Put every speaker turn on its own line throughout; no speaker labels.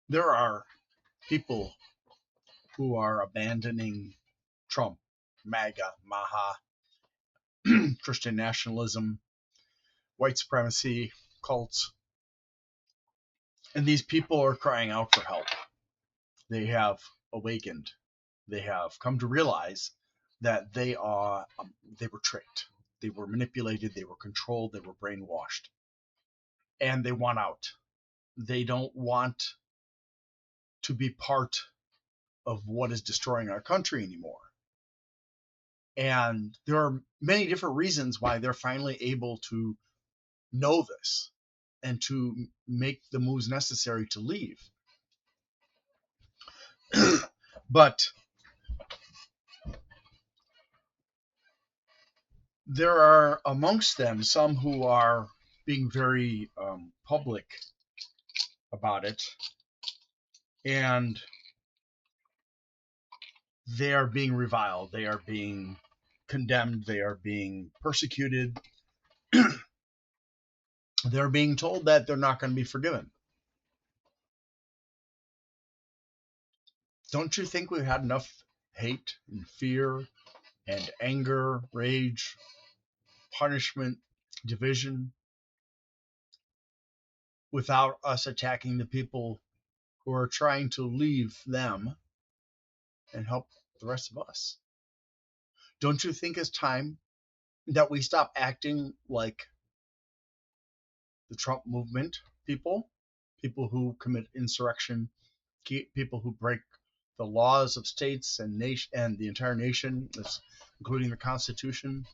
There are people who are abandoning Trump, MAGA, Maha, Christian nationalism, white supremacy, cults, and these people are crying out for help. They have awakened. They have come to realize that they were tricked, they were manipulated, they were controlled, they were brainwashed, and they want out. They don't want to be part of what is destroying our country anymore. And there are many different reasons why they're finally able to know this and to make the moves necessary to leave. But there are amongst them some who are being very public about it, and they are being reviled, they are being condemned, they are being persecuted, they're being told that they're not going to be forgiven. Don't you think we've had enough hate and fear and anger, rage, punishment, division without us attacking the people who are trying to leave them and help the rest of us? Don't you think it's time that we stop acting like the Trump movement people, people who commit insurrection, people who break the laws of states and nation and the entire nation, including the Constitution,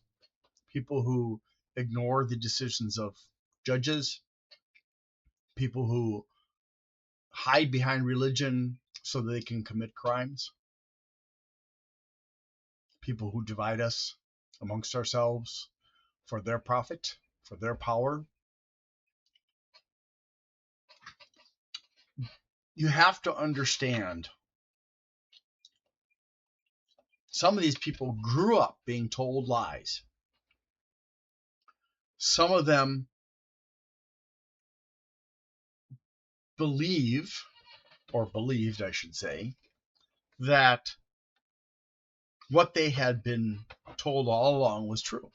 people who ignore the decisions of judges, people who hide behind religion so that they can commit crimes, people who divide us amongst ourselves for their profit, for their power. You have to understand, some of these people grew up being told lies. Some of them believe, or believed, I should say, that what they had been told all along was true.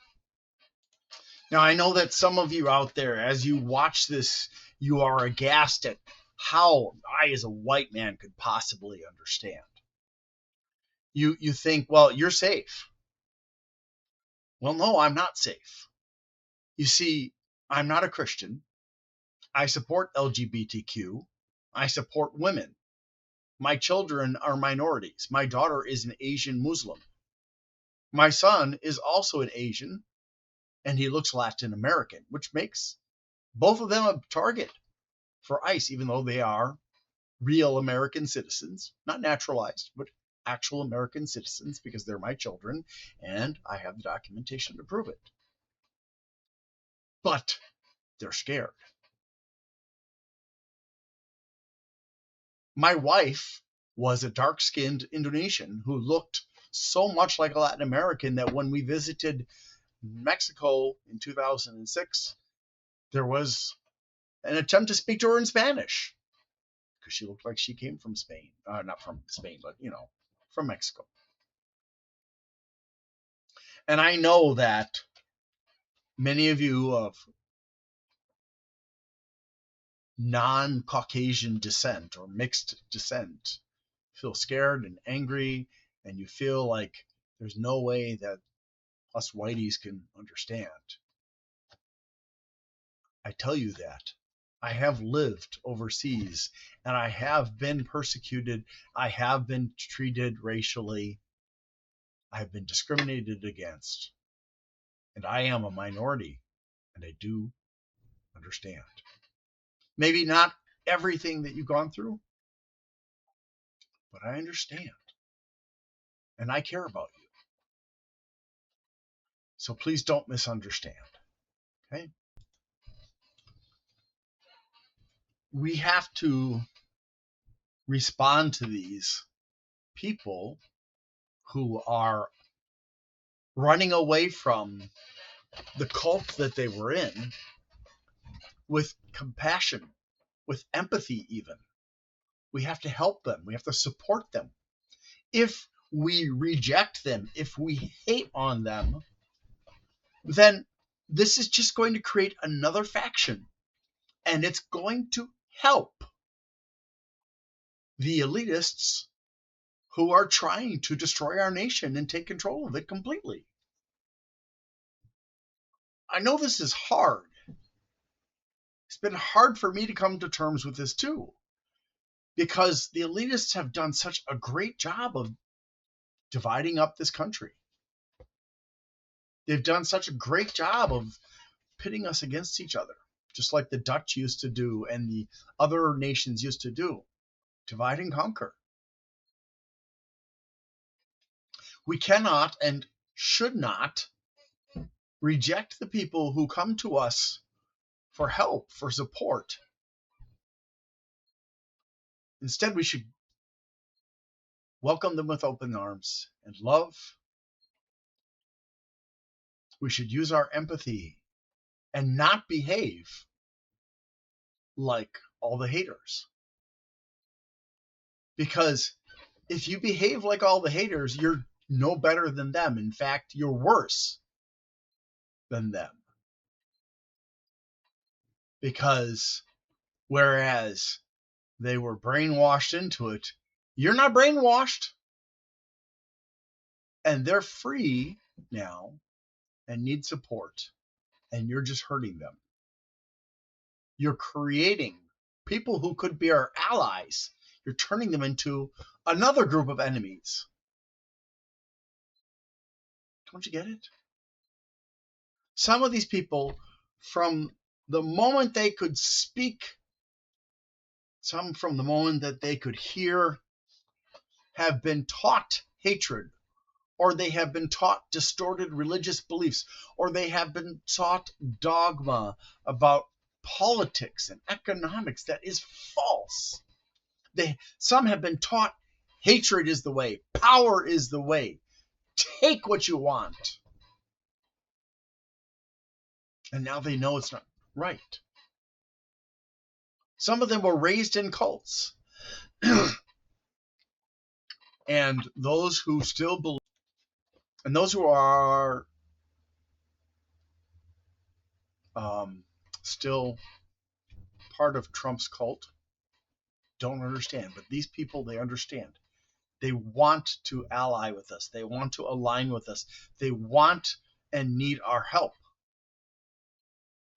Now, I know that some of you out there, as you watch this, you are aghast at how I, as a white man, could possibly understand. You think, well, you're safe. Well, no, I'm not safe. You see, I'm not a Christian. I support LGBTQ. I support women. My children are minorities. My daughter is an Asian Muslim. My son is also an Asian, and he looks Latin American, which makes both of them a target for ICE, even though they are real American citizens, not naturalized, but actual American citizens, because they're my children, and I have the documentation to prove it. But they're scared. My wife was a dark-skinned Indonesian who looked so much like a Latin American that when we visited Mexico in 2006, there was an attempt to speak to her in Spanish because she looked like she came from Spain. Not from Spain, but, from Mexico. And I know that many of you of non-Caucasian descent or mixed descent feel scared and angry, and you feel like there's no way that us whiteys can understand. I tell you that. I have lived overseas, and I have been persecuted. I have been treated racially. I have been discriminated against. And I am a minority, and I do understand. Maybe not everything that you've gone through, but I understand. And I care about you. So please don't misunderstand. Okay? We have to respond to these people who are running away from the cult that they were in with compassion, with empathy even. We have to help them. We have to support them. If we reject them, if we hate on them, then this is just going to create another faction. And it's going to help the elitists who are trying to destroy our nation and take control of it completely. I know this is hard. It's been hard for me to come to terms with this too, because the elitists have done such a great job of dividing up this country. They've done such a great job of pitting us against each other, just like the Dutch used to do and the other nations used to do. Divide and conquer. We cannot and should not reject the people who come to us for help, for support. Instead, we should welcome them with open arms and love. We should use our empathy and not behave like all the haters. Because if you behave like all the haters, you're no better than them. In fact, you're worse than them. Because whereas they were brainwashed into it, you're not brainwashed. And they're free now and need support. And you're just hurting them. You're creating people who could be our allies. You're turning them into another group of enemies. Don't you get it? Some of these people, from the moment they could speak, some from the moment that they could hear, have been taught hatred, or they have been taught distorted religious beliefs, or they have been taught dogma about politics and economics that is false. Some have been taught hatred is the way, power is the way, take what you want. And now they know it's not right. Some of them were raised in cults. And those who still believe, and those who are still part of Trump's cult, don't understand. But these people, they understand. They want to ally with us. They want to align with us. They want and need our help.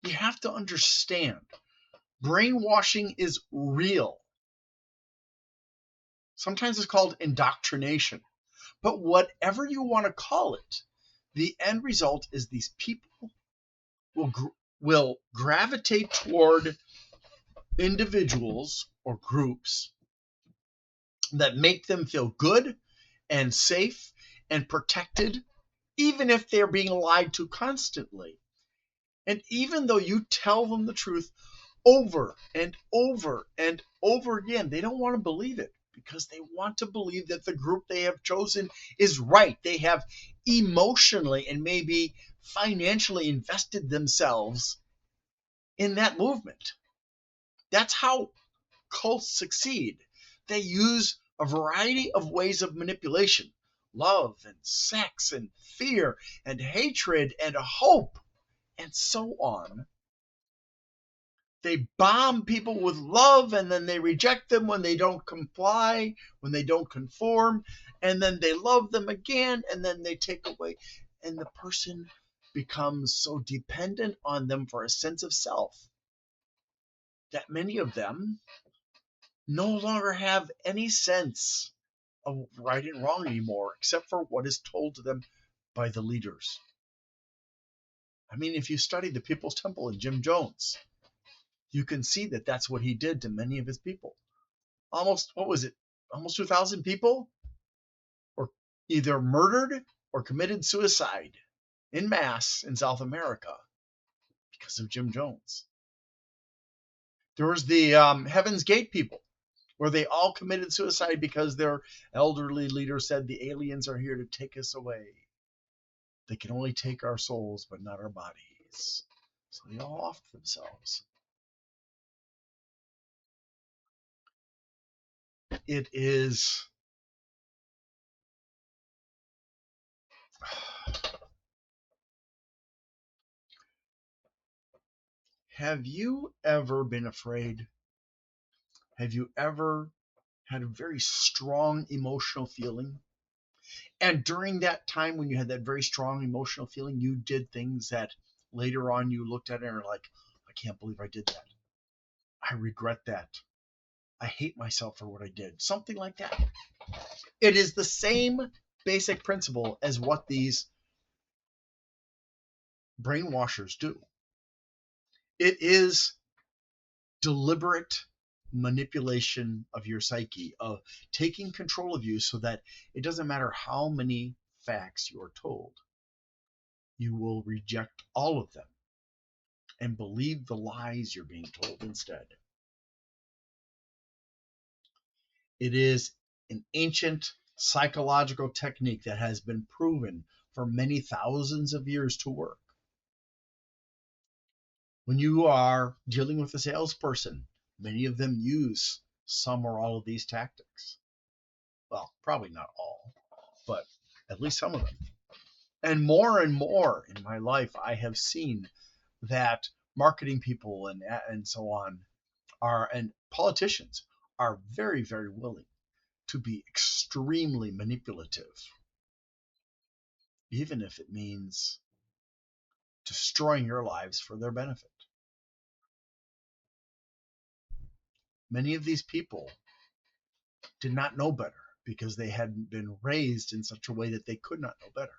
You have to understand, brainwashing is real. Sometimes it's called indoctrination. But whatever you want to call it, the end result is these people will gravitate toward individuals or groups that make them feel good and safe and protected, even if they're being lied to constantly. And even though you tell them the truth over and over and over again, they don't want to believe it, because they want to believe that the group they have chosen is right. They have emotionally and maybe financially invested themselves in that movement. That's how cults succeed. They use a variety of ways of manipulation: love and sex and fear and hatred and hope and so on. They bomb people with love, and then they reject them when they don't comply, when they don't conform, and then they love them again, and then they take away. And the person becomes so dependent on them for a sense of self that many of them no longer have any sense of right and wrong anymore, except for what is told to them by the leaders. I mean, if you study the People's Temple and Jim Jones, you can see that that's what he did to many of his people. Almost 2,000 people were either murdered or committed suicide in mass in South America because of Jim Jones. There was the Heaven's Gate people, where they all committed suicide because their elderly leader said the aliens are here to take us away. They can only take our souls, but not our bodies. So they all offed themselves. It is. Have you ever been afraid? Have you ever had a very strong emotional feeling? And during that time when you had that very strong emotional feeling, you did things that later on you looked at it and are like, I can't believe I did that. I regret that. I hate myself for what I did. Something like that. It is the same basic principle as what these brainwashers do. It is deliberate manipulation of your psyche, of taking control of you so that it doesn't matter how many facts you are told, you will reject all of them and believe the lies you're being told instead. It is an ancient psychological technique that has been proven for many thousands of years to work. When you are dealing with a salesperson, many of them use some or all of these tactics. Well, probably not all, but at least some of them. And more in my life, I have seen that marketing people and so on and politicians are very, very willing to be extremely manipulative, even if it means destroying your lives for their benefit. Many of these people did not know better because they hadn't been raised in such a way that they could not know better.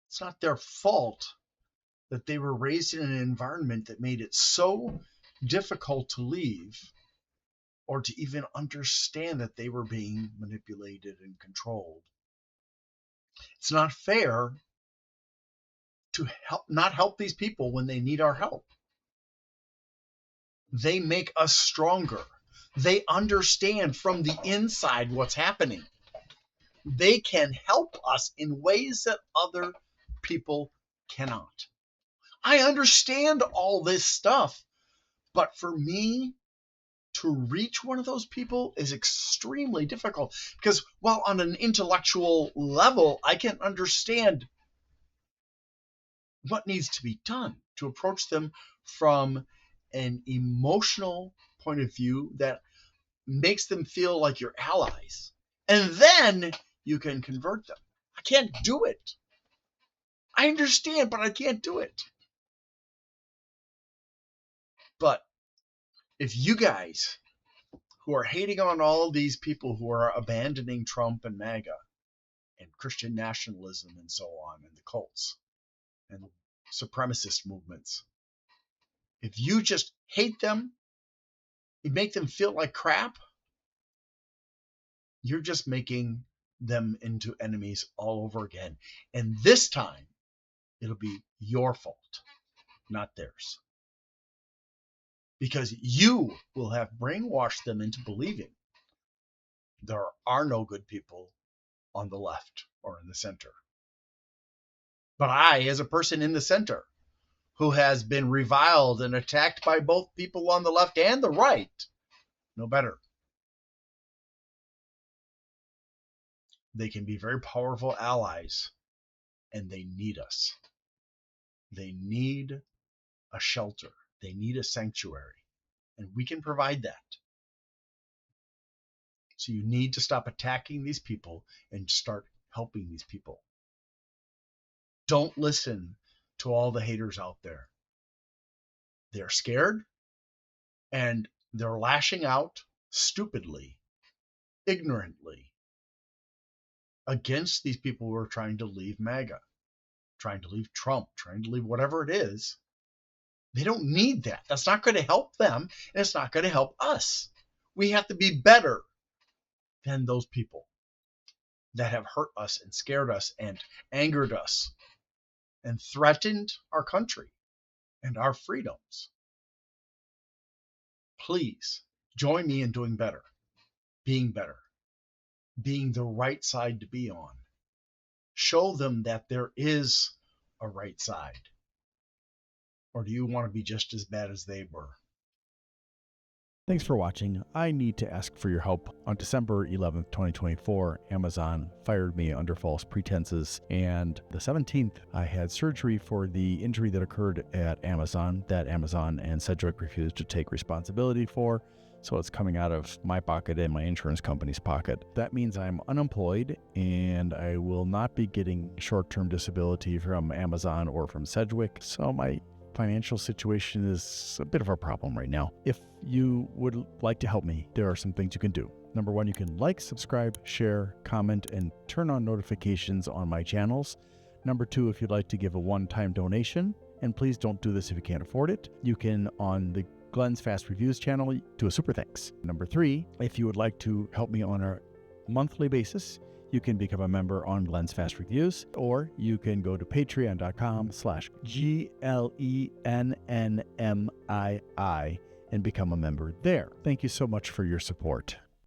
It's not their fault that they were raised in an environment that made it so difficult to leave or to even understand that they were being manipulated and controlled. It's not fair to not help these people when they need our help. They make us stronger. They understand from the inside what's happening. They can help us in ways that other people cannot. I understand all this stuff, but for me to reach one of those people is extremely difficult because while on an intellectual level, I can understand what needs to be done to approach them from an emotional point of view that makes them feel like you're allies. And then you can convert them. I can't do it. I understand, but I can't do it. But if you guys who are hating on all these people who are abandoning Trump and MAGA and Christian nationalism and so on, and the cults and supremacist movements, if you just hate them, you make them feel like crap, you're just making them into enemies all over again. And this time, it'll be your fault, not theirs. Because you will have brainwashed them into believing there are no good people on the left or in the center. But I, as a person in the center, who has been reviled and attacked by both people on the left and the right, know better. They can be very powerful allies, and they need us. They need a shelter. They need a sanctuary, and we can provide that. So you need to stop attacking these people and start helping these people. Don't listen to all the haters out there. They're scared, and they're lashing out stupidly, ignorantly, against these people who are trying to leave MAGA, trying to leave Trump, trying to leave whatever it is. They don't need that. That's not going to help them, and it's not going to help us. We have to be better than those people that have hurt us and scared us and angered us and threatened our country and our freedoms. Please join me in doing better, being the right side to be on. Show them that there is a right side. Or do you want to be just as bad as they were?
Thanks for watching. I need to ask for your help. On December 11th, 2024, Amazon fired me under false pretenses, and the 17th, I had surgery for the injury that occurred at Amazon that Amazon and Sedgwick refused to take responsibility for. So it's coming out of my pocket and my insurance company's pocket. That means I'm unemployed and I will not be getting short-term disability from Amazon or from Sedgwick. So my financial situation is a bit of a problem right now. If you would like to help me, there are some things you can do. Number one, you can like, subscribe, share, comment, and turn on notifications on my channels. Number two, if you'd like to give a one-time donation, and please don't do this if you can't afford it, you can on the Glenn's Fast Reviews channel do a super thanks. Number three, if you would like to help me on a monthly basis, you can become a member on Glenn's Fast Reviews, or you can go to patreon.com/GLENNMII and become a member there. Thank you so much for your support.